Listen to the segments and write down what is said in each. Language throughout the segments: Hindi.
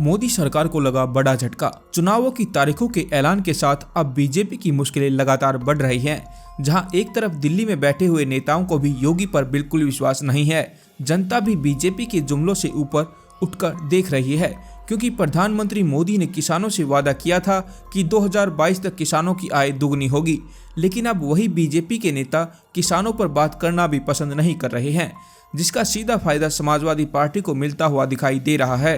मोदी सरकार को लगा बड़ा झटका। चुनावों की तारीखों के ऐलान के साथ अब बीजेपी की मुश्किलें लगातार बढ़ रही हैं। जहां एक तरफ दिल्ली में बैठे हुए नेताओं को भी योगी पर बिल्कुल विश्वास नहीं है, जनता भी बीजेपी के जुमलों से ऊपर उठकर देख रही है, क्योंकि प्रधानमंत्री मोदी ने किसानों से वादा किया था कि 2022 तक किसानों की आय दुगनी होगी। लेकिन अब वही बीजेपी के नेता किसानों पर बात करना भी पसंद नहीं कर रहे हैं, जिसका सीधा फायदा समाजवादी पार्टी को मिलता हुआ दिखाई दे रहा है।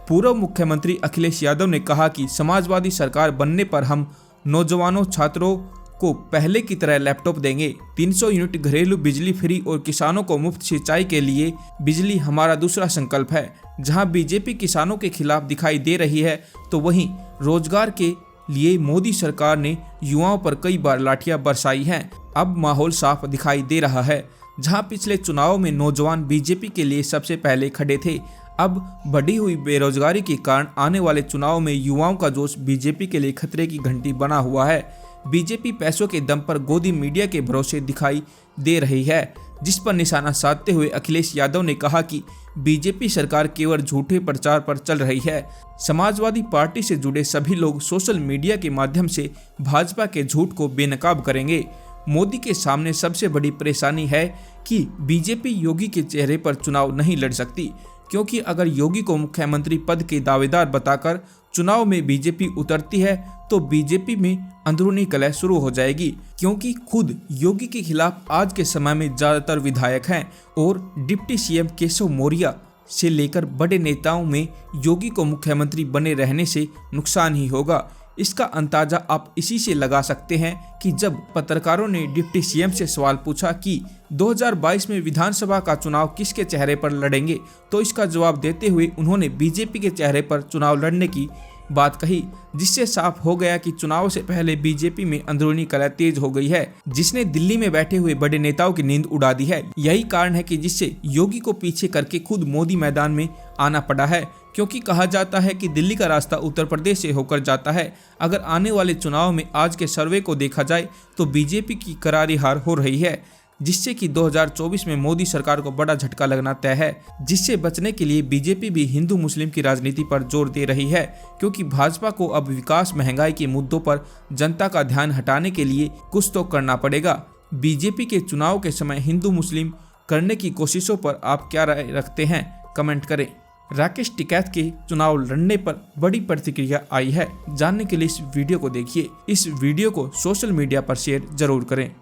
पूर्व मुख्यमंत्री अखिलेश यादव ने कहा कि समाजवादी सरकार बनने पर हम नौजवानों छात्रों को पहले की तरह लैपटॉप देंगे, 300 यूनिट घरेलू बिजली फ्री और किसानों को मुफ्त सिंचाई के लिए बिजली हमारा दूसरा संकल्प है। जहां बीजेपी किसानों के खिलाफ दिखाई दे रही है, तो वहीं रोजगार के लिए मोदी सरकार ने युवाओं पर कई बार लाठियां बरसाई हैं। अब माहौल साफ दिखाई दे रहा है। जहां पिछले चुनाव में नौजवान बीजेपी के लिए सबसे पहले खड़े थे, अब बढ़ी हुई बेरोजगारी के कारण आने वाले चुनाव में युवाओं का जोश बीजेपी के लिए खतरे की घंटी बना हुआ है। बीजेपी पैसों के दम पर गोदी मीडिया के भरोसे दिखाई दे रही है, जिस पर निशाना साधते हुए अखिलेश यादव ने कहा कि बीजेपी सरकार केवल झूठे प्रचार पर चल रही है। समाजवादी पार्टी से जुड़े सभी लोग सोशल मीडिया के माध्यम से भाजपा के झूठ को बेनकाब करेंगे। मोदी के सामने सबसे बड़ी परेशानी है कि बीजेपी योगी के चेहरे पर चुनाव नहीं लड़ सकती, क्योंकि अगर योगी को मुख्यमंत्री पद के दावेदार बताकर चुनाव में बीजेपी उतरती है, तो बीजेपी में अंदरूनी कलह शुरू हो जाएगी, क्योंकि खुद योगी के खिलाफ आज के समय में ज्यादातर विधायक हैं और डिप्टी सीएम केशव मौर्य से लेकर बड़े नेताओं में योगी को मुख्यमंत्री बने रहने से नुकसान ही होगा। इसका अंदाजा आप इसी से लगा सकते हैं कि जब पत्रकारों ने डिप्टी सीएम से सवाल पूछा कि 2022 में विधानसभा का चुनाव किसके चेहरे पर लड़ेंगे, तो इसका जवाब देते हुए उन्होंने बीजेपी के चेहरे पर चुनाव लड़ने की बात कही, जिससे साफ हो गया कि चुनाव से पहले बीजेपी में अंदरूनी कलह तेज हो गई है, जिसने दिल्ली में बैठे हुए बड़े नेताओं की नींद उड़ा दी है। यही कारण है कि जिससे योगी को पीछे करके खुद मोदी मैदान में आना पड़ा है, क्योंकि कहा जाता है कि दिल्ली का रास्ता उत्तर प्रदेश से होकर जाता है। अगर आने वाले चुनाव में आज के सर्वे को देखा जाए तो बीजेपी की करारी हार हो रही है, जिससे कि 2024 में मोदी सरकार को बड़ा झटका लगना तय है। जिससे बचने के लिए बीजेपी भी हिंदू मुस्लिम की राजनीति पर जोर दे रही है, क्योंकि भाजपा को अब विकास महंगाई के मुद्दों पर जनता का ध्यान हटाने के लिए कुछ तो करना पड़ेगा। बीजेपी के चुनाव के समय हिंदू मुस्लिम करने की कोशिशों पर आप क्या राय रखते हैं, कमेंट करें। राकेश टिकैत के चुनाव लड़ने पर बड़ी प्रतिक्रिया आई है। जानने के लिए इस वीडियो को देखिए। इस वीडियो को सोशल मीडिया पर शेयर जरूर करें।